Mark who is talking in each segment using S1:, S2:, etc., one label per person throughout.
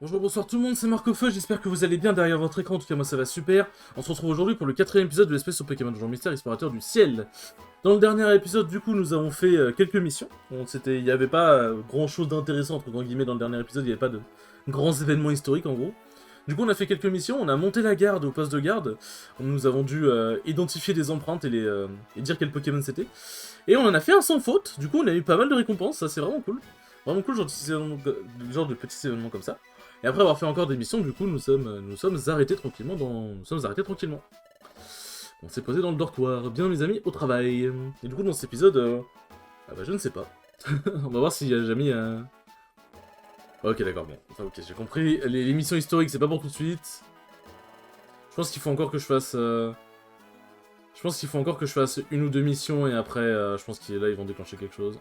S1: Bonjour, bonsoir tout le monde, c'est Marcofeu, j'espère que vous allez bien derrière votre écran, en tout cas moi ça va super. On se retrouve aujourd'hui pour le 4ème épisode de l'espèce sur Pokémon Donjon Mystère, Explorateur du Ciel. Dans le dernier épisode, du coup, nous avons fait quelques missions. Il n'y avait pas grand chose d'intéressant, entre grands guillemets, dans le dernier épisode, il n'y avait pas de grands événements historiques en gros. Du coup, on a fait quelques missions, on a monté la garde au poste de garde, nous avons dû identifier des empreintes et dire quel Pokémon c'était. Et on en a fait un sans faute, du coup on a eu pas mal de récompenses, ça c'est vraiment cool. Vraiment cool, genre de petits événements comme ça. Et après avoir fait encore des missions, du coup, nous sommes arrêtés tranquillement Nous sommes arrêtés tranquillement. On s'est posé dans le dortoir. Bien, mes amis, au travail. Et du coup, dans cet épisode... Ah bah, je ne sais pas. On va voir s'il y a jamais... Ok, d'accord, bon. Enfin, ok, j'ai compris. Les missions historiques, c'est pas pour tout de suite. Je pense qu'il faut encore que je fasse... Je pense qu'il faut encore que je fasse une ou deux missions, et après, je pense qu'ils là, ils vont déclencher quelque chose.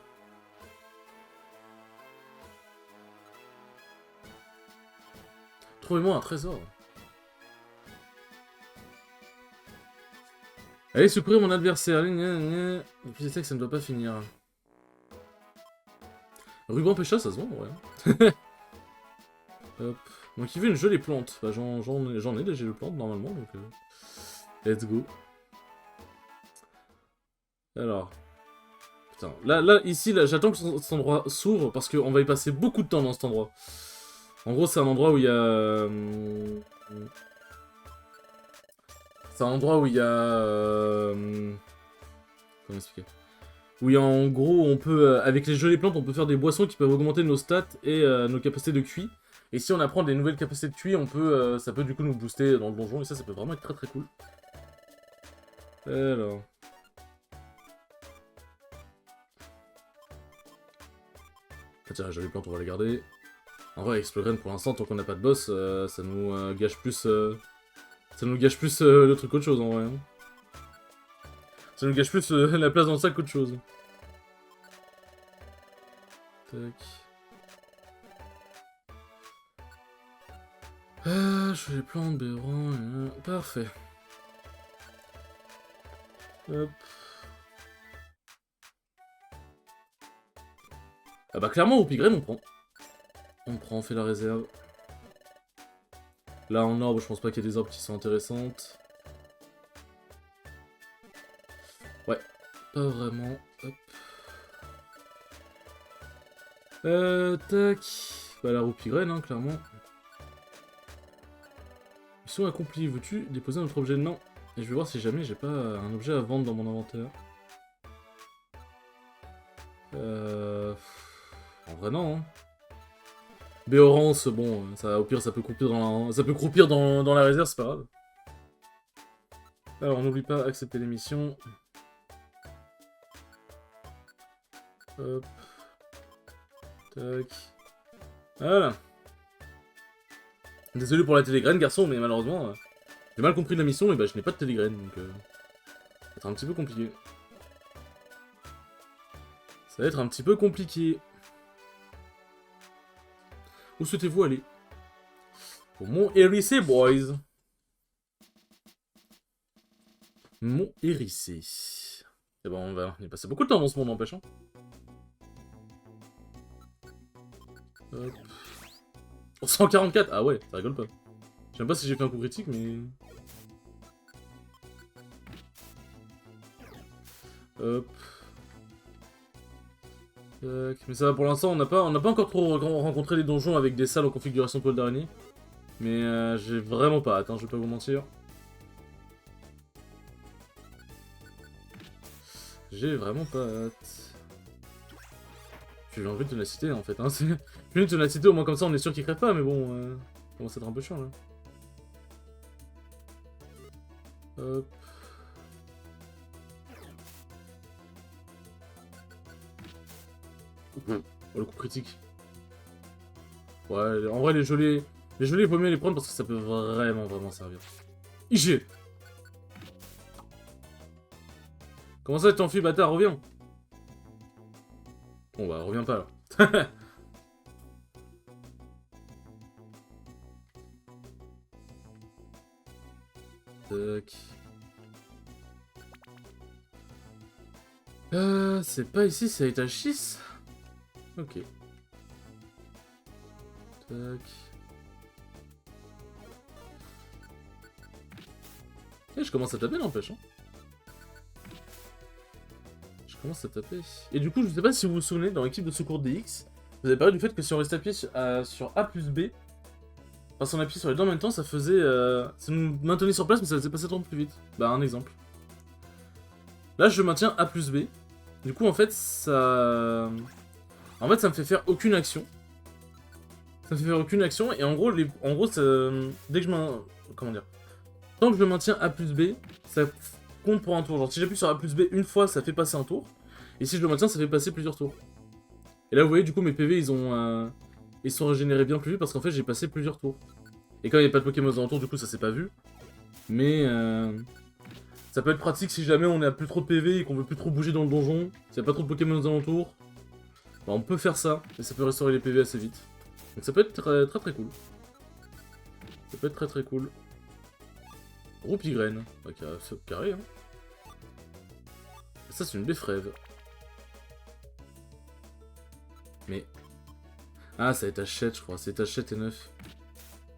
S1: Trouvez-moi un trésor. Allez, supprimer mon adversaire. Depuis les textes, ça ne doit pas finir. Ruban pêcha, ça se vend, ouais. Hop. Donc il veut une jolie plante. Bah, j'en ai déjà de plantes normalement, donc... Let's go. Alors... Putain, là, ici, là, j'attends que cet endroit s'ouvre, parce qu'on va y passer beaucoup de temps dans cet endroit. En gros, c'est un endroit où il y a... C'est un endroit où il y a... Comment expliquer? Oui, en gros, on peut, avec les jolies plantes, on peut faire des boissons qui peuvent augmenter nos stats et nos capacités de QI. Et si on apprend des nouvelles capacités de QI, ça peut du coup nous booster dans le donjon, et ça peut vraiment être très très cool. Alors... Ah tiens, jolies plantes, on va les garder. En vrai, Explorer pour l'instant, tant qu'on n'a pas de boss, ça nous gâche plus... Ça nous gâche plus le truc qu'autre chose, en vrai. Hein. Ça nous gâche plus la place dans le sac qu'autre chose. Tac... je fais les plantes, béron, parfait. Hop. Ah bah clairement, au Pigraine, on prend. On fait la réserve. Là, en orbe, je pense pas qu'il y ait des orbes qui sont intéressantes. Ouais, pas vraiment. Hop. Tac. Bah la roue Pigraine, hein, clairement. Mission accomplie. Veux-tu déposer notre objet? Non. Et je vais voir si jamais j'ai pas un objet à vendre dans mon inventaire. En vrai, non, hein. Béorance, bon, ça, au pire, ça peut croupir dans la réserve, c'est pas grave. Alors, on n'oublie pas accepter les missions. Hop. Tac. Voilà. Désolé pour la télégraine, garçon, mais malheureusement, j'ai mal compris la mission, et bah je n'ai pas de télégraine, donc ça va être un petit peu compliqué. Ça va être un petit peu compliqué. Où souhaitez-vous aller? Au Mont Hérissé, boys. Mont Hérissé. Et ben on va y passer beaucoup de temps dans ce monde, n'empêche. Hein. Hop. Oh, 144. Ah ouais, ça rigole pas. Je sais même pas si j'ai fait un coup critique, mais... Hop. Tac. Mais ça va, pour l'instant, on n'a pas encore trop rencontré les donjons avec des salles en configuration toile d'araignée. Mais j'ai vraiment pas hâte, hein, je vais pas vous mentir. J'ai vraiment pas hâte. J'ai envie de ténacité en fait. Hein. J'ai une ténacité, au moins comme ça on est sûr qu'il crève pas, mais bon, ça commence à être un peu chiant là. Hop. Oh, le coup critique. Ouais, en vrai les gelées, il vaut mieux les prendre parce que ça peut vraiment servir. IG. Comment ça t'enfuis, bâtard, reviens. Bon bah reviens pas alors. Tac. C'est pas ici, c'est à étage 6. Ok. Tac. Eh, je commence à taper, n'empêche. Hein. Je commence à taper. Et du coup, je sais pas si vous vous souvenez, dans l'équipe de secours DX, vous avez parlé du fait que si on restait appuyé sur A plus B, enfin si on appuyait sur les deux en même temps, ça faisait... ça nous maintenait sur place, mais ça faisait passer 30 plus vite. Bah, un exemple. Là, je maintiens A plus B. Du coup, en fait, ça... En fait, ça me fait faire aucune action. Ça me fait faire aucune action, et en gros, ça... dès que je m'en... Comment dire? Tant que je le maintiens A plus B, ça compte pour un tour. Genre, si j'appuie sur A plus B une fois, ça fait passer un tour. Et si je le maintiens, ça fait passer plusieurs tours. Et là, vous voyez, du coup, mes PV, ils sont régénérés bien plus vite, parce qu'en fait, j'ai passé plusieurs tours. Et quand il n'y a pas de Pokémon aux alentours, du coup, ça s'est pas vu. Mais... ça peut être pratique si jamais on a plus trop de PV et qu'on veut plus trop bouger dans le donjon. S'il n'y a pas trop de Pokémon aux alentours. Bah, on peut faire ça, et ça peut restaurer les PV assez vite. Donc ça peut être très cool. Ça peut être très cool. Roupigraine. Bah, carré, hein. Ça, c'est une Beffrève. Mais... Ah, ça étachette, je crois. C'est étachette et 9.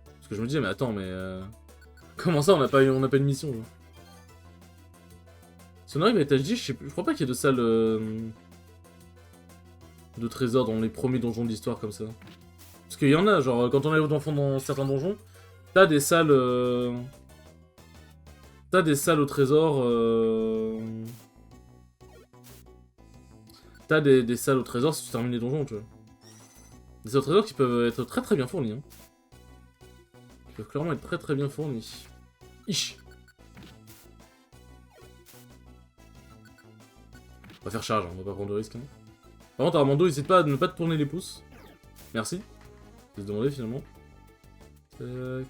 S1: Parce que je me dis, mais attends, mais... Comment ça, on n'a pas une mission, genre. Si on arrive à étage 10, je crois pas qu'il y ait de salle... de trésors dans les premiers donjons de l'histoire, comme ça. Parce qu'il y en a, genre, quand on arrive d'enfant dans certains donjons, t'as des salles... T'as des salles au trésor... T'as des salles au trésor si tu termines les donjons, tu vois. Des salles au trésor qui peuvent être très bien fournies. Hein. Qui peuvent clairement être très bien fournies. Ich. On va faire charge, hein, on va pas prendre de risque. Hein. Par contre, Armando, n'hésite pas à ne pas te tourner les pouces. Merci. Je vais se demander finalement. Tac.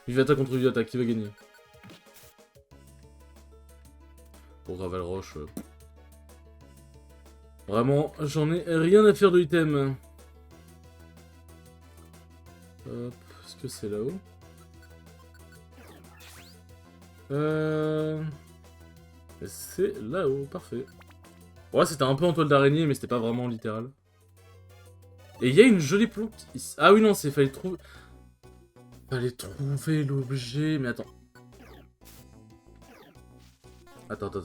S1: Vivata contre Vivata, qui va gagner? Pour Gravel Roche. Vraiment, j'en ai rien à faire de item. Hop, est-ce que c'est là-haut? C'est là-haut, parfait. Ouais, c'était un peu en toile d'araignée, mais c'était pas vraiment littéral. Et il y a une jolie plante ici. Ah oui, non, c'est fallait trouver... Fallait trouver l'objet, mais attends. Attends. Attends,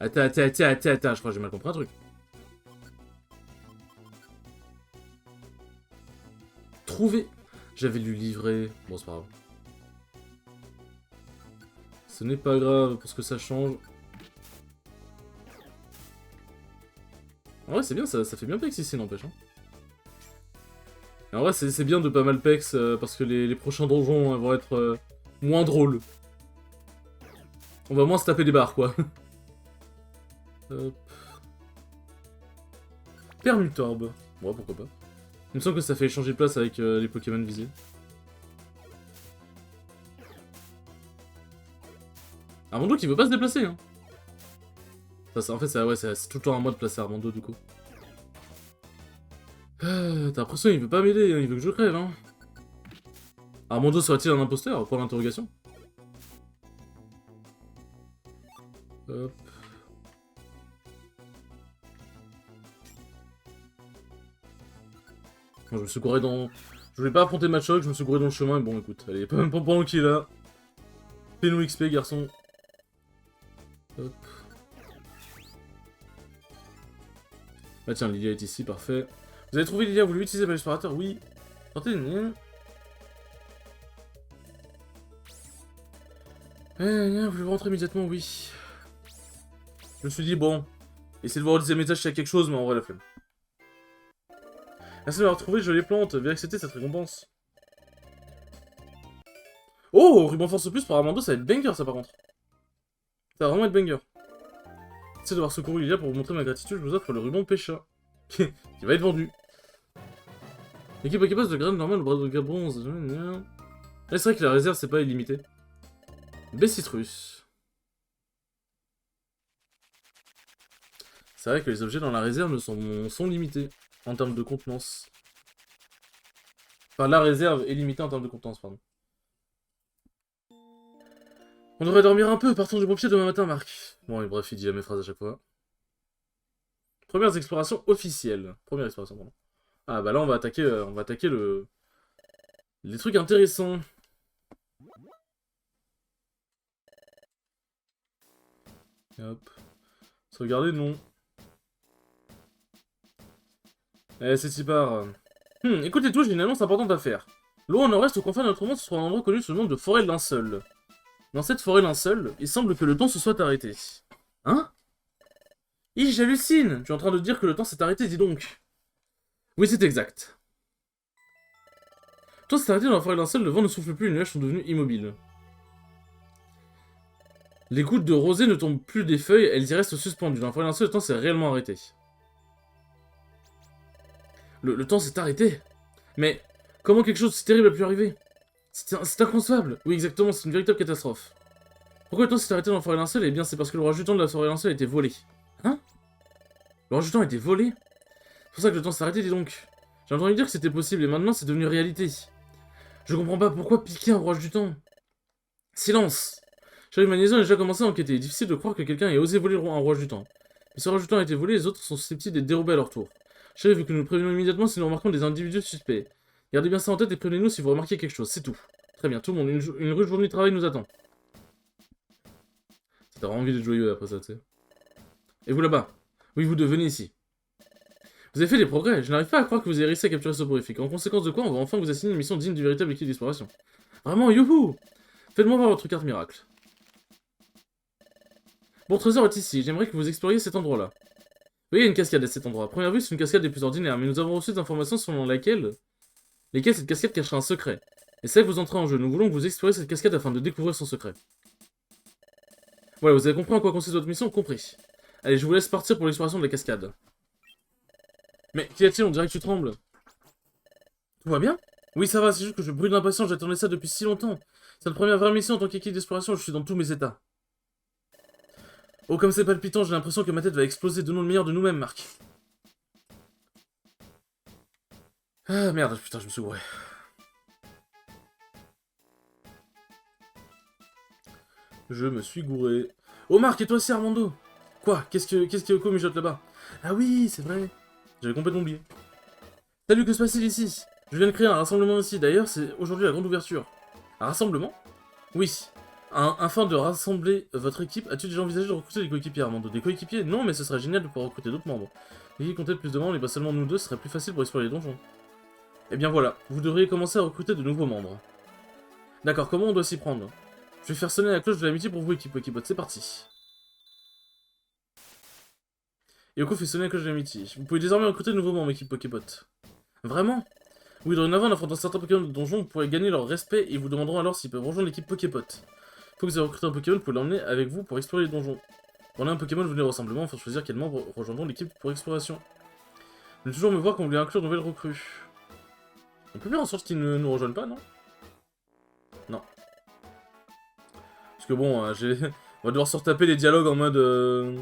S1: je crois que j'ai mal compris un truc. Trouver. J'avais lu livrer. Bon, c'est pas grave. Ce n'est pas grave parce que ça change. En vrai, c'est bien, ça fait bien pex ici, n'empêche. Hein. En vrai, c'est bien de pas mal pex parce que les prochains donjons vont être moins drôles. On va moins se taper des barres, quoi. Hop. Permutorbe. Ouais, pourquoi pas. Il me semble que ça fait changer de place avec les Pokémon visés. Armando qui veut pas se déplacer, hein. En fait, c'est tout le temps à moi de placer Armando, du coup. T'as l'impression qu'il veut pas m'aider, hein, il veut que je crève, hein. Armando serait-il un imposteur? Pour l'interrogation. Hop. Bon, je me suis gouré dans... Je voulais pas affronter Machoc, je me suis gouré dans le chemin, et bon, écoute, allez, pas même pas pendant qu'il est là. Fais-nous XP, garçon. Hop. Ah tiens, Lilia est ici, parfait. Vous avez trouvé Lilia, vous voulez utiliser l'explorateur? Oui. Tentez une... vous voulez rentrer immédiatement? Oui. Je me suis dit, bon, essayez de voir au deuxième étage s'il y a quelque chose, mais en vrai, la flemme. Merci d'avoir trouvé jolies plantes, veuillez accepter cette récompense. Oh, ruban force plus par Armando, ça va être banger ça par contre. Ça va vraiment être banger. Merci d'avoir secouru Lilia pour vous montrer ma gratitude, je vous offre le ruban Pécha. qui va être vendu. L'équipe Poképass de graines normale, le bras de bronze. C'est vrai que la réserve c'est pas illimité. Bessitrus. C'est vrai que les objets dans la réserve sont limités en termes de contenance. Enfin, la réserve est limitée en termes de contenance, pardon. On devrait dormir un peu, partons du bon pied demain matin, Marc. Bon, et bref, il dit la même phrase à chaque fois. Premières explorations officielles. Première exploration, pardon. Ah, bah là, on va attaquer le des trucs intéressants. Hop. Sauvegarder, non. Eh, c'est si part. Écoutez tout, j'ai une annonce importante à faire. L'eau en nord-est aux confins de notre monde se trouve un endroit connu sous le nom de forêt linceul. Dans cette forêt linceul, il semble que le temps se soit arrêté. Hein? J'hallucine! Tu es en train de dire que le temps s'est arrêté, dis donc. Oui, c'est exact. Le temps s'est arrêté dans la forêt linceul, le vent ne souffle plus, les nuages sont devenus immobiles. Les gouttes de rosée ne tombent plus des feuilles, elles y restent suspendues. Dans la forêt linceul, le temps s'est réellement arrêté. Le temps s'est arrêté? Mais comment quelque chose de si terrible a pu arriver? C'est inconcevable. Oui, exactement, c'est une véritable catastrophe. Pourquoi le temps s'est arrêté dans la forêt linceul? Eh bien, c'est parce que le roi du temps de la forêt linceul a été volé. Hein? Le roi du temps a été volé? C'est pour ça que le temps s'est arrêté, dis donc. J'ai entendu dire que c'était possible, et maintenant c'est devenu réalité. Je comprends pas pourquoi piquer un roi du temps. Silence! Shérif Magnésion a déjà commencé à enquêter. Il est difficile de croire que quelqu'un ait osé voler un roi du temps. Mais si le roi du temps a été volé, les autres sont susceptibles d'être dérobés à leur tour. Shérif veut que nous le prévenions immédiatement si nous remarquons des individus suspects. Gardez bien ça en tête et prévenez-nous si vous remarquez quelque chose, c'est tout. Très bien, tout le monde, une rude journée de travail nous attend. T'as vraiment envie d'être joyeux après ça, tu sais. Et vous là-bas? Oui, vous devenez ici. Vous avez fait des progrès, je n'arrive pas à croire que vous ayez réussi à capturer ce soporifique. En conséquence de quoi, on va enfin vous assigner une mission digne du véritable équipe d'exploration. Vraiment, youhou! Faites-moi voir votre carte miracle. Bon, trésor est ici, j'aimerais que vous exploriez cet endroit-là. Vous voyez, il y a une cascade à cet endroit. À première vue, c'est une cascade des plus ordinaires, mais nous avons reçu des informations selon lesquelles cette cascade cacherait un secret. Et c'est que vous entrez en jeu, nous voulons que vous exploriez cette cascade afin de découvrir son secret. Voilà, vous avez compris en quoi consiste votre mission? Compris. Allez, je vous laisse partir pour l'exploration de la cascade. Mais qu'y a-t-il? On dirait que tu trembles. Tout va bien? Oui, ça va, c'est juste que je brûle d'impatience, j'attendais ça depuis si longtemps. C'est notre première vraie mission en tant qu'équipe d'exploration, je suis dans tous mes états. Oh, comme c'est palpitant, j'ai l'impression que ma tête va exploser. Donnons le meilleur de nous-mêmes, Marc. Ah, merde, putain, je me suis gouré. Je me suis gouré. Oh, Marc, et toi aussi, Armando? Quoi? Qu'est-ce que Yoko mijote là-bas? Ah oui, c'est vrai. J'avais complètement oublié. Salut, que se passe-t-il ici? Je viens de créer un rassemblement ici. D'ailleurs, c'est aujourd'hui la grande ouverture. Un rassemblement? Oui. Afin de rassembler votre équipe, as-tu déjà envisagé de recruter des coéquipiers, Armando? Des coéquipiers? Non, mais ce serait génial de pouvoir recruter d'autres membres. L'équipe comptait plus de membres, et pas seulement nous deux, ce serait plus facile pour explorer les donjons. Eh bien voilà, vous devriez commencer à recruter de nouveaux membres. D'accord, comment on doit s'y prendre? Je vais faire sonner la cloche de l'amitié pour vous, équipe Pokébot, c'est parti. Yoko fait sonner la cloche de l'amitié. Vous pouvez désormais recruter de nouveaux membres, équipe Pokébot. Vraiment? Oui, dorénavant, en affrontant certains Pokémon de donjon, vous pourrez gagner leur respect et ils vous demanderont alors s'ils peuvent rejoindre l'équipe Pokébot. Faut que vous ayez recruté un Pokémon, vous pouvez l'emmener avec vous pour explorer les donjons. Prenez un Pokémon, venez au rassemblement, il faut choisir quels membres rejoindront l'équipe pour exploration. Vous voulez toujours me voir quand vous voulez inclure de nouvelles recrues. On peut bien en sorte qu'ils ne nous rejoignent pas, non? Non. Parce que bon, on va devoir se retaper les dialogues en mode... On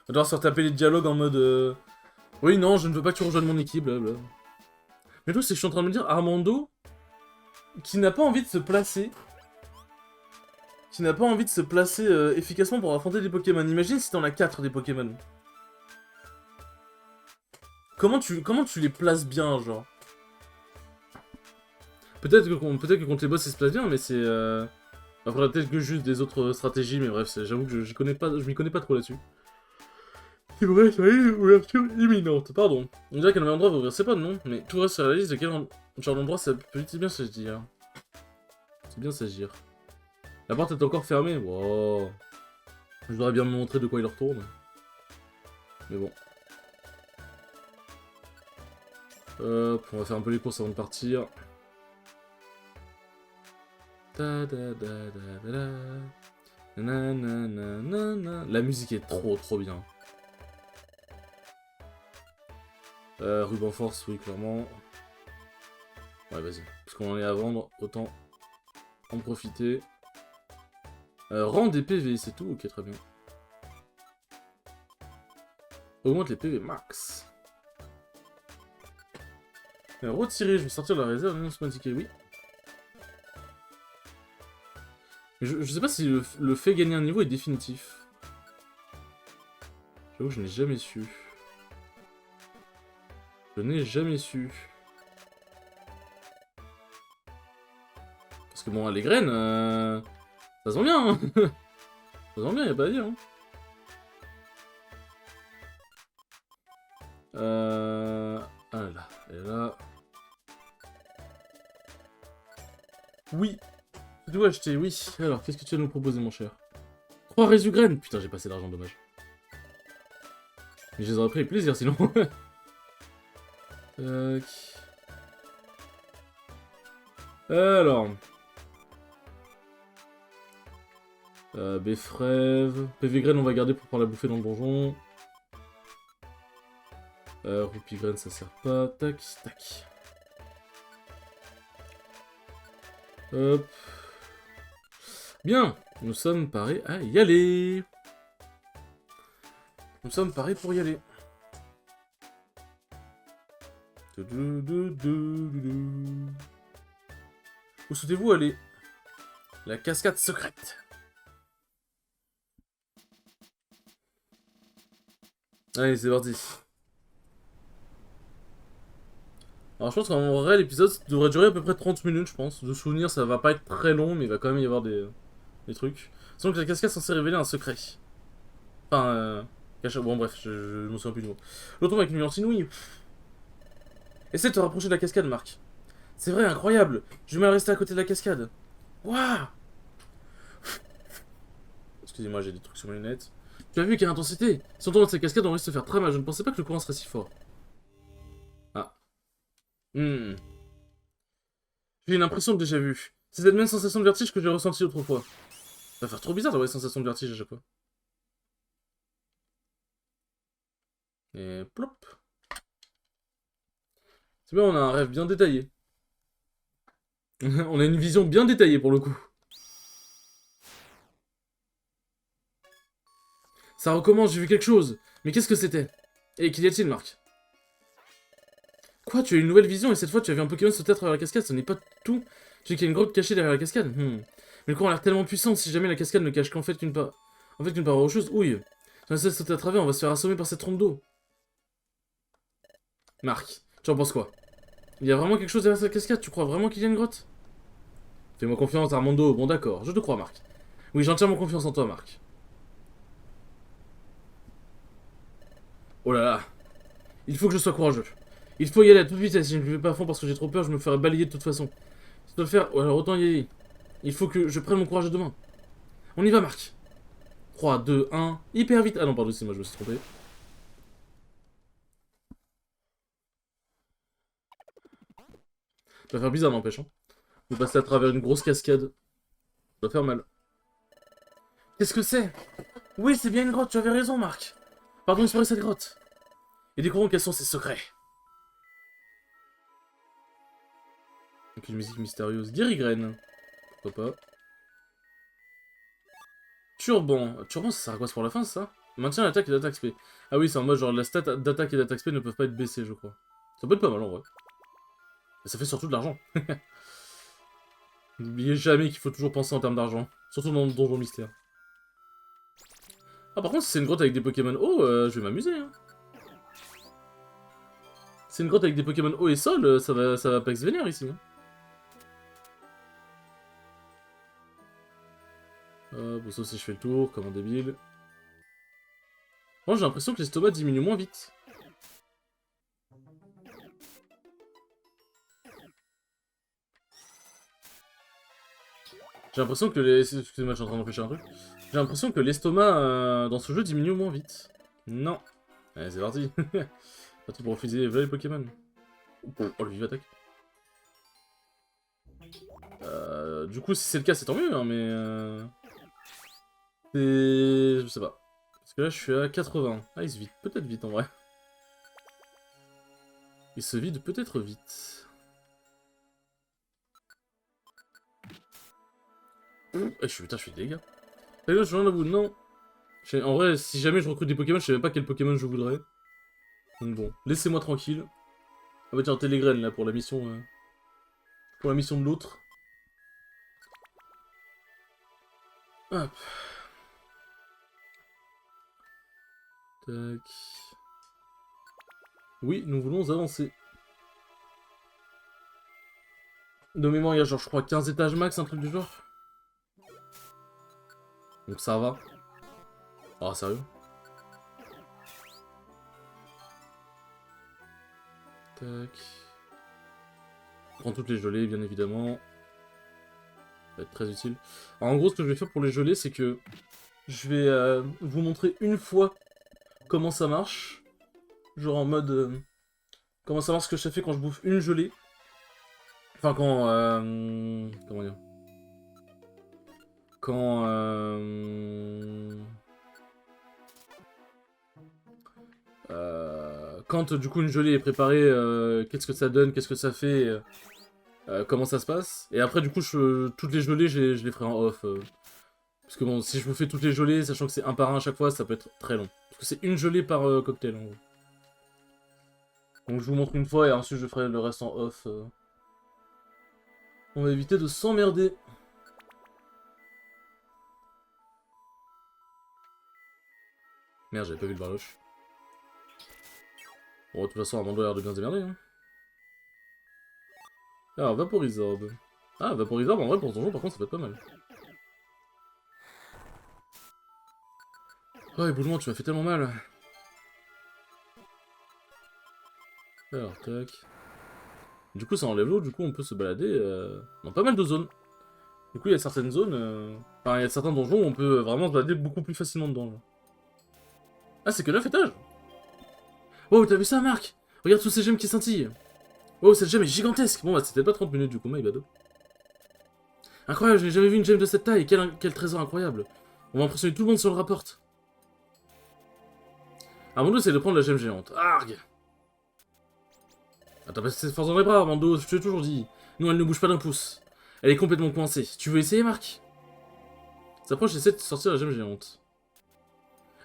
S1: va devoir se retaper les dialogues en mode... Oui, non, je ne veux pas que tu rejoignes mon équipe, blablabla. Mais tout, c'est que je suis en train de me dire, Armando, qui n'a pas envie de se placer... efficacement pour affronter des Pokémon. Imagine si t'en as 4 des Pokémon. Comment tu les places bien, genre? Peut-être que contre les boss, ils se placent bien, mais c'est... Après, peut-être que juste des autres stratégies, mais bref, j'avoue que je m'y connais pas trop là-dessus. C'est vrai, ça y est, ouverture imminente, pardon. On dirait qu'à le même endroit va ouvrir ses potes, non? Mais tout reste sur la liste de quel genre d'endroit ça peut bien s'agir. C'est bien s'agir. La porte est encore fermée, wow. Je voudrais bien me montrer de quoi il retourne. Mais bon. Hop, on va faire un peu les courses avant de partir. La musique est trop bien. Ruban Force, oui, clairement. Ouais, vas-y. Parce qu'on en est à vendre, autant en profiter. Rend des PV, c'est tout? Ok, très bien. Augmente les PV max. Retirer, je vais sortir de la réserve, non, c'est pas indiqué, oui. Mais je sais pas si le fait gagner un niveau est définitif. J'avoue que je n'ai jamais su. Je n'ai jamais su. Parce que bon, les graines, ça sent bien, hein. Ça sent bien, y'a pas à dire, hein. Ah là, et là... Oui. Tu dois acheter, oui. Alors, qu'est-ce que tu vas nous proposer, mon cher? 3 résugraines. Putain, j'ai passé l'argent, dommage. Mais je les aurais pris avec plaisir, sinon. Tac. Alors... Béfrève... PV graine, on va garder pour prendre la bouffée dans le donjon. Roupie graine, ça sert pas. Tac, tac. Hop. Bien, nous sommes parés à y aller. Nous sommes parés pour y aller. Où souhaitez-vous aller? La cascade secrète. Allez, c'est parti. Alors je pense qu'en vrai l'épisode devrait durer à peu près 30 minutes je pense. De souvenir ça va pas être très long mais il va quand même y avoir des trucs. Sinon que la cascade est censée révéler un secret. Enfin bon bref, je me souviens plus du mot. L'autre avec une nuance inouïe. Essaie de te rapprocher de la cascade Marc. C'est vrai, incroyable. Je vais mal rester à côté de la cascade. Waouh. Excusez-moi, j'ai des trucs sur mes lunettes. Tu as vu quelle intensité? Si on tombe dans cette cascade, on risque de se faire très mal. Je ne pensais pas que le courant serait si fort. Ah. Hmm. J'ai une impression de déjà vu. C'est cette même sensation de vertige que j'ai ressentie autrefois. Ça va faire trop bizarre d'avoir une sensation de vertige à chaque fois. Et plop. C'est bien, on a un rêve bien détaillé. On a une vision bien détaillée pour le coup. Ça recommence, j'ai vu quelque chose. Mais qu'est-ce que c'était? Et qu'y a-t-il, Marc? Quoi, tu as une nouvelle vision et cette fois tu as vu un Pokémon sauter à travers la cascade, ce n'est pas tout. Tu sais qu'il y a une grotte cachée derrière la cascade. Mais le courant a l'air tellement puissant, si jamais la cascade ne cache qu'en fait qu'une part... En fait, qu'une part rocheuse, ouille. Si on essaie de sauter à travers, on va se faire assommer par cette trompe d'eau. Marc, tu en penses quoi? Il y a vraiment quelque chose derrière cette cascade? Tu crois vraiment qu'il y a une grotte? Fais-moi confiance, Armando. Bon d'accord, je te crois, Marc. Oui, j'ai entièrement confiance en toi, Marc. Oh là là. Il faut que je sois courageux. Il faut y aller à toute vitesse. Si je ne le fais pas à fond parce que j'ai trop peur, je me ferai balayer de toute façon. Si je dois le faire, alors autant y aller. Il faut que je prenne mon courage de demain. On y va, Marc. 3, 2, 1. Hyper vite. Ah non, pardon, c'est moi, je me suis trompé. Ça va faire bizarre, n'empêche. Hein. De passer à travers une grosse cascade. Ça va faire mal. Qu'est-ce que c'est? Oui, c'est bien une grotte, tu avais raison, Marc. Pardon, explorer cette grotte. Et découvrons quels sont ses secrets. Avec une musique mystérieuse. Guérigraine. Pourquoi pas. Turban. Turban, ça sert à quoi? C'est pour la fin, c'est ça? Maintien l'attaque et l'attaque SP. Ah oui, c'est en mode genre la stat d'attaque et d'attaque SP ne peuvent pas être baissées, je crois. Ça peut être pas mal en vrai. Et ça fait surtout de l'argent. N'oubliez jamais qu'il faut toujours penser en termes d'argent. Surtout dans le donjon mystère. Ah par contre, si c'est une grotte avec des Pokémon hauts, je vais m'amuser. Hein. Si c'est une grotte avec des Pokémon hauts et sol, ça va pas vénère ici. Hein. Bon, sauf si je fais le tour, comme un débile. Moi j'ai l'impression que l'estomac diminue moins vite. J'ai l'impression que les... Excusez-moi, je suis en train d'empêcher un truc. J'ai l'impression que l'estomac dans ce jeu diminue moins vite. Non. Allez, c'est parti. Pas tout pour refuser les Pokémon. Oh, le vive attaque. Du coup, si c'est le cas, c'est tant mieux, hein, mais... Je sais pas. Parce que là, je suis à 80. Ah, il se vide peut-être vite, en vrai. Il se vide peut-être vite. Putain, je suis dégâts. Là, je viens à bout. Non. En vrai, si jamais je recrute des Pokémon, je sais même pas quel Pokémon je voudrais. Donc bon, laissez-moi tranquille. Ah bah tiens, Télégraine, là, pour la mission... Pour la mission de l'autre. Hop. Tac. Oui, nous voulons avancer. De mémoire, il y a genre, je crois, 15 étages max, un truc du genre. Donc ça va. Ah, sérieux? Tac. Prends toutes les gelées, bien évidemment. Ça va être très utile. Alors, en gros, ce que je vais faire pour les gelées, c'est que je vais vous montrer une fois comment ça marche. Genre en mode... comment ça marche ce que je fais quand je bouffe une gelée. Enfin, quand... comment dire? Quand... quand du coup une gelée est préparée, qu'est-ce que ça donne, qu'est-ce que ça fait, comment ça se passe. Et après du coup toutes les gelées je les ferai en off. Parce que bon, si je vous fais toutes les gelées, sachant que c'est un par un à chaque fois, ça peut être très long. Parce que c'est une gelée par cocktail en gros. Donc je vous montre une fois et ensuite je ferai le reste en off. On va éviter de s'emmerder. Merde, j'avais pas vu le barloche. Bon, de toute façon, Armando a l'air de bien se démerder. Hein. Alors, Vaporizorb. Ah, Vaporizorb, en vrai, pour ce donjon, par contre, ça peut être pas mal. Oh, éboulement, tu m'as fait tellement mal. Alors, tac. Du coup, ça enlève l'eau, du coup, on peut se balader dans pas mal de zones. Du coup, il y a certaines zones... Enfin, il y a certains donjons où on peut vraiment se balader beaucoup plus facilement dedans. Là. Ah, c'est que 9 étages. Oh, t'as vu ça, Marc? Regarde tous ces gemmes qui scintillent. Oh, cette gemme est gigantesque. Bon, bah, c'était pas 30 minutes, du coup, my bad. Incroyable, je n'ai jamais vu une gemme de cette taille. Quel trésor incroyable. On va impressionner tout le monde si on le rapporte. Armando essaie de prendre la gemme géante. Arg! Ah, t'as pas cette force dans les bras, Armando, je te l'ai toujours dit. Non, elle ne bouge pas d'un pouce. Elle est complètement coincée. Tu veux essayer, Marc? S'approche et essaie de sortir la gemme géante.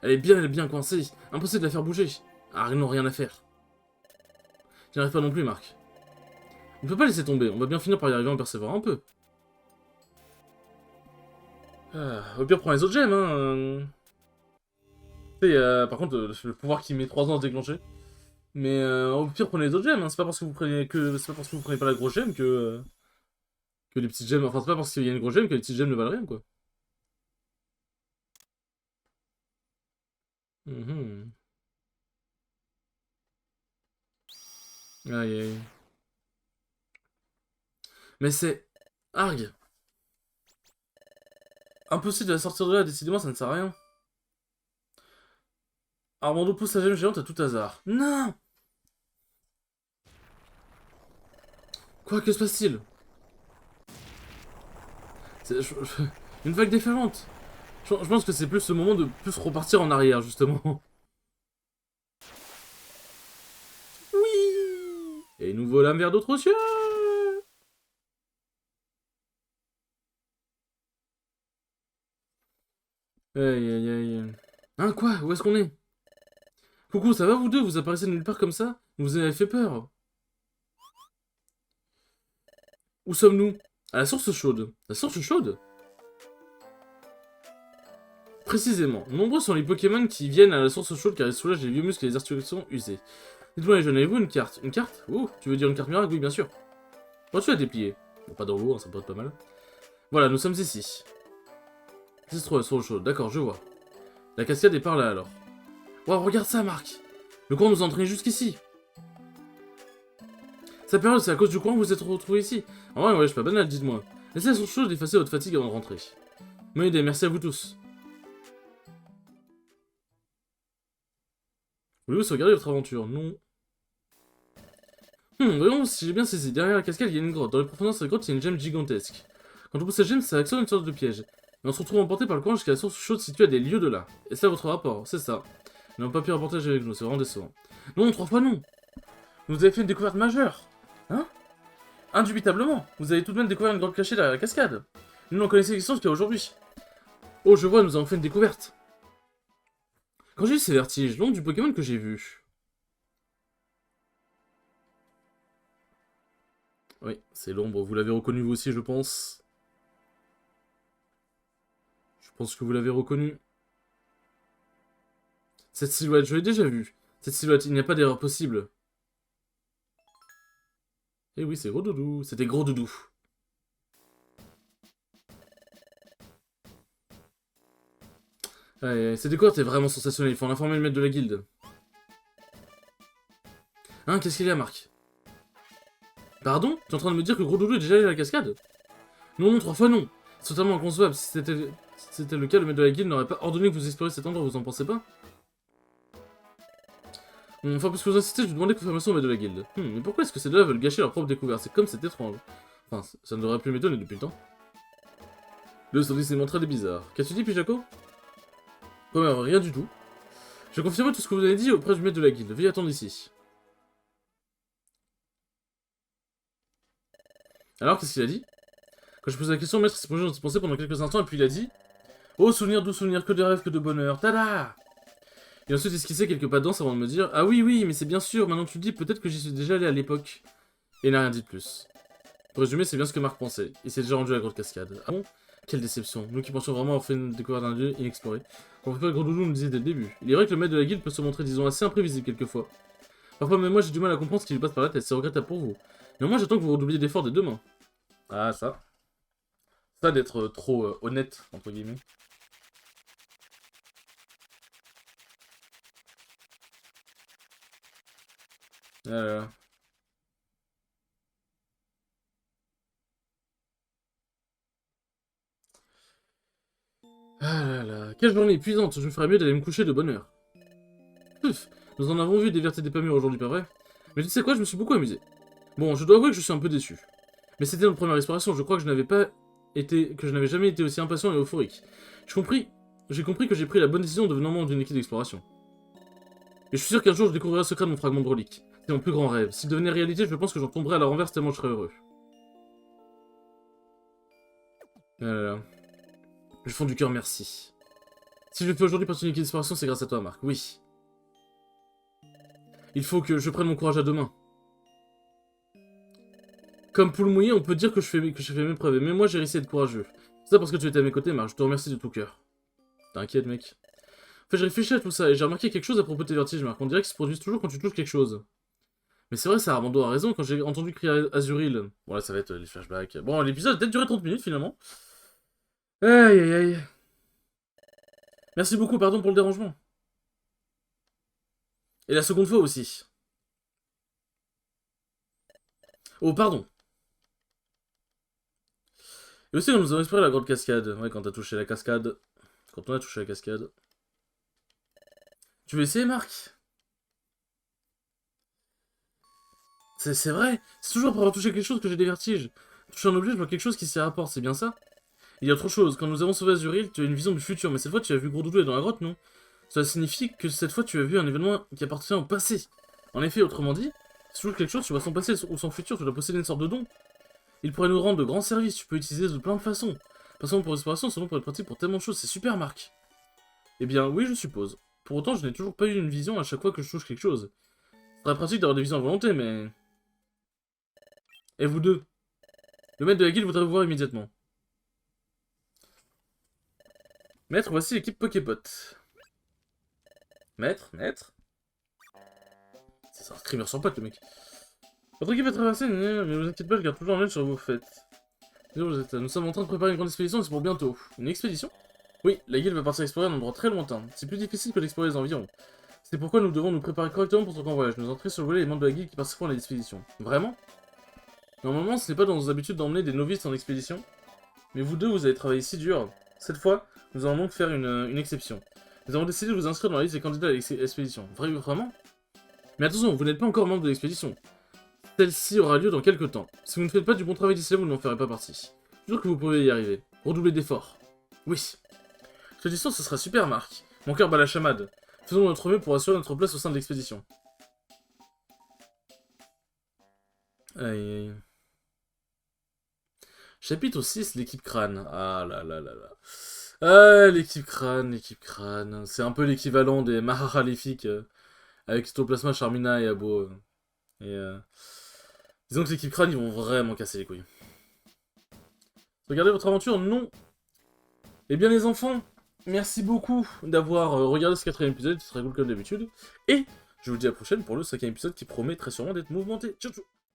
S1: Elle est bien coincée. Impossible de la faire bouger. Ah, non, rien à faire. J'y arrive pas non plus, Marc. On peut pas laisser tomber. On va bien finir par y arriver en persévérant un peu. Ah, au pire, prends les autres gemmes, hein. Tu sais, par contre, le pouvoir qui met 3 ans à se déclencher. Mais au pire, prenez les autres gemmes. Hein. C'est pas parce que vous prenez c'est pas parce que vous prenez pas la grosse gemme que les petites gemmes. Enfin, c'est pas parce qu'il y a une grosse gemme que les petites gemmes ne valent rien, quoi. Mhm. Aïe aïe. Mais c'est... Arg. Impossible de la sortir de là, décidément, ça ne sert à rien. Armando pousse sa gemme géante à tout hasard. Non! Quoi, que se passe-t-il? Une vague déferlante. Je pense que c'est plus le moment de plus repartir en arrière, justement. Oui! Et nous volâmes vers d'autres cieux! Aïe aïe aïe. Hein, quoi? Où est-ce qu'on est? Coucou, ça va vous deux? Vous apparaissez de nulle part comme ça? Vous avez fait peur. Où sommes-nous? À la source chaude. La source chaude? Précisément. Nombreux sont les Pokémon qui viennent à la source chaude car ils soulagent les vieux muscles et les articulations usées. Dites-moi les jeunes, avez-vous une carte? Une carte? Oh, tu veux dire une carte miracle? Oui, bien sûr. Reçu à déplier. Bon, pas dans l'eau, hein, ça peut être pas mal. Voilà, nous sommes ici. C'est trop la source chaude, d'accord, je vois. La cascade est par là alors. Wow, regarde ça, Marc! Le courant nous a entraînés jusqu'ici. Cette période, c'est à cause du courant que vous êtes retrouvés ici. En vrai, ouais, je suis pas banal, dites-moi. Laissez la source chaude effacer votre fatigue avant de rentrer. Bonne idée, merci à vous tous. Voulez-vous sauvegarder votre aventure? Non. Voyons si j'ai bien saisi. Derrière la cascade, il y a une grotte. Dans les profondeurs de cette grotte, il y a une gemme gigantesque. Quand on pousse cette gemme, ça actionne une sorte de piège. Et on se retrouve emporté par le courant jusqu'à la source chaude située à des lieues de là. Et c'est votre rapport, c'est ça. Nous n'avons pas pu rapporter avec nous, c'est vraiment décevant. Non, 3 fois non. Vous avez fait une découverte majeure. Hein? Indubitablement. Vous avez tout de même découvert une grotte cachée derrière la cascade. Nous n'en connaissons l'existence qu'à aujourd'hui. Oh, je vois, nous avons fait une découverte. Quand j'ai eu ces vertiges, l'ombre du Pokémon que j'ai vu. Oui, c'est l'ombre, vous l'avez reconnu vous aussi, je pense. Je pense que vous l'avez reconnu. Cette silhouette, je l'ai déjà vue. Cette silhouette, il n'y a pas d'erreur possible. Eh oui, c'est Gros Doudou. C'était Gros Doudou. Cette découverte est vraiment sensationnelle, il faut en informer le maître de la guilde. Hein, qu'est-ce qu'il y a, Marc? Pardon? Tu es en train de me dire que Gros Doudou est déjà allé à la cascade? Non, non, 3 fois non. C'est totalement inconcevable. Si c'était le cas, le maître de la guilde n'aurait pas ordonné que vous exploriez cet endroit, vous en pensez pas? Enfin, puisque vous insistez, je vous demandais confirmation au maître de la guilde. Mais pourquoi est-ce que ces deux-là veulent gâcher leur propre découverte? C'est comme c'est étrange. Enfin, ça ne devrait plus m'étonner depuis le temps. Le service est montré des bizarres. Qu'as-tu dit, Pijaco? Rien du tout. Je confirme tout ce que vous avez dit auprès du maître de la guilde. Veuillez attendre ici. Alors, qu'est-ce qu'il a dit? Quand je posais la question, le maître s'est plongé dans ses pensées pendant quelques instants, et puis il a dit... Oh, souvenir, doux souvenir, que de rêves, que de bonheur. Tada! Et ensuite esquissé quelques pas de danse avant de me dire... Ah oui, oui, mais c'est bien sûr, maintenant que tu le dis, peut-être que j'y suis déjà allé à l'époque. Et il n'a rien dit de plus. Pour résumer, c'est bien ce que Marc pensait. Il s'est déjà rendu à la grotte cascade. Ah bon? Quelle déception. Nous qui pensions vraiment avoir fait une découverte d'un lieu inexploré. Comme le Gros Doudou nous le disait dès le début. Il est vrai que le maître de la guilde peut se montrer, disons, assez imprévisible quelquefois. Parfois même moi j'ai du mal à comprendre ce qui lui passe par la tête, c'est regrettable pour vous. Mais moi j'attends que vous redoubliez d'efforts dès demain. Ah ça. Ça d'être trop honnête, entre guillemets. Euh... Ah là là, quelle journée épuisante, je me ferais mieux d'aller me coucher de bonne heure. Puf, nous en avons vu des vertes et des pas mûres aujourd'hui, pas vrai? Mais tu sais quoi, je me suis beaucoup amusé. Bon, je dois avouer que je suis un peu déçu. Mais c'était notre première exploration, je crois que je n'avais jamais été aussi impatient et euphorique. J'ai compris que j'ai pris la bonne décision en devenant membre d'une équipe d'exploration. Et je suis sûr qu'un jour je découvrirai le secret de mon fragment de relique. C'est mon plus grand rêve. S'il devenait réalité, je pense que j'en tomberais à la renverse tellement je serais heureux. Du fond du cœur, merci. Si je fais aujourd'hui partie d'une équipe d'exploration, c'est grâce à toi, Marc. Oui. Il faut que je prenne mon courage à deux mains. Comme poule mouillée, on peut dire que j'ai fait mes preuves. Mais moi, j'ai réussi à être courageux. C'est ça parce que tu étais à mes côtés, Marc. Je te remercie de tout cœur. T'inquiète, mec. En fait, j'ai réfléchi à tout ça et j'ai remarqué quelque chose à propos de tes vertiges, Marc. On dirait qu'ils se produisent toujours quand tu touches quelque chose. Mais c'est vrai, ça, Armando a raison. Quand j'ai entendu crier Azuril... Bon, là, ça va être les flashbacks. Bon, l'épisode a peut-être duré 30 minutes, finalement. Aïe, aïe, aïe. Merci beaucoup, pardon pour le dérangement. Et la seconde fois aussi. Oh, pardon. Et aussi, quand nous avons exploré la grande cascade. Ouais, quand t'as touché la cascade. Quand on a touché la cascade. Tu veux essayer, Marc? C'est vrai. C'est toujours pour avoir touché quelque chose que j'ai des vertiges. Toucher un objet, je vois quelque chose qui s'y rapporte, c'est bien ça? Il y a autre chose. Quand nous avons sauvé Azuril, tu as une vision du futur. Mais cette fois, tu as vu Gros Doudou dans la grotte, non? Cela signifie que cette fois, tu as vu un événement qui appartient au passé. En effet, autrement dit, si tu touches quelque chose, tu vois son passé ou son futur, tu dois posséder une sorte de don. Il pourrait nous rendre de grands services, tu peux l'utiliser de plein de façons. Pas seulement pour l'exploration, seulement pour être pratique pour tellement de choses, c'est super, Marc. Eh bien, oui, je suppose. Pour autant, je n'ai toujours pas eu une vision à chaque fois que je touche quelque chose. C'est très pratique d'avoir des visions à volonté, mais... Et vous deux? Le maître de la guilde voudrait vous voir immédiatement. Maître, voici l'équipe Poképot. Maître? C'est un screamer sans pote, le mec. Votre équipe a traversé, mais ne vous inquiétez pas, je garde toujours un œil sur vos fêtes. Nous sommes en train de préparer une grande expédition, c'est pour bientôt. Une expédition? Oui, la guilde va partir explorer un endroit très lointain. C'est plus difficile que d'explorer les environs. C'est pourquoi nous devons nous préparer correctement pour ce grand voyage. Nous entrer sur le volet les membres de la guilde qui participeront à l'expédition. Vraiment? Normalement, ce n'est pas dans nos habitudes d'emmener des novices en expédition. Mais vous deux, vous avez travaillé si dur. Cette fois, nous allons donc faire une exception. Nous avons décidé de vous inscrire dans la liste des candidats à l'expédition. Vraiment? Mais attention, vous n'êtes pas encore membre de l'expédition. Celle-ci aura lieu dans quelques temps. Si vous ne faites pas du bon travail d'ici là, vous n'en ferez pas partie. Je jure que vous pouvez y arriver. Redoublez d'efforts. Oui. Je te dis ça, ce sera super, Marc. Mon cœur bat la chamade. Faisons notre mieux pour assurer notre place au sein de l'expédition. Aïe aïe. Chapitre 6, l'équipe crâne. Ah là là là là. Ah, l'équipe crâne. C'est un peu l'équivalent des Maléfiques avec Cytoplasma, Charmina et Abo. Disons que l'équipe crâne, ils vont vraiment casser les couilles. Regardez votre aventure? Non. Eh bien les enfants, merci beaucoup d'avoir regardé ce 4ème épisode, c'est très cool comme d'habitude. Et je vous dis à la prochaine pour le 5ème épisode qui promet très sûrement d'être mouvementé. Ciao ciao.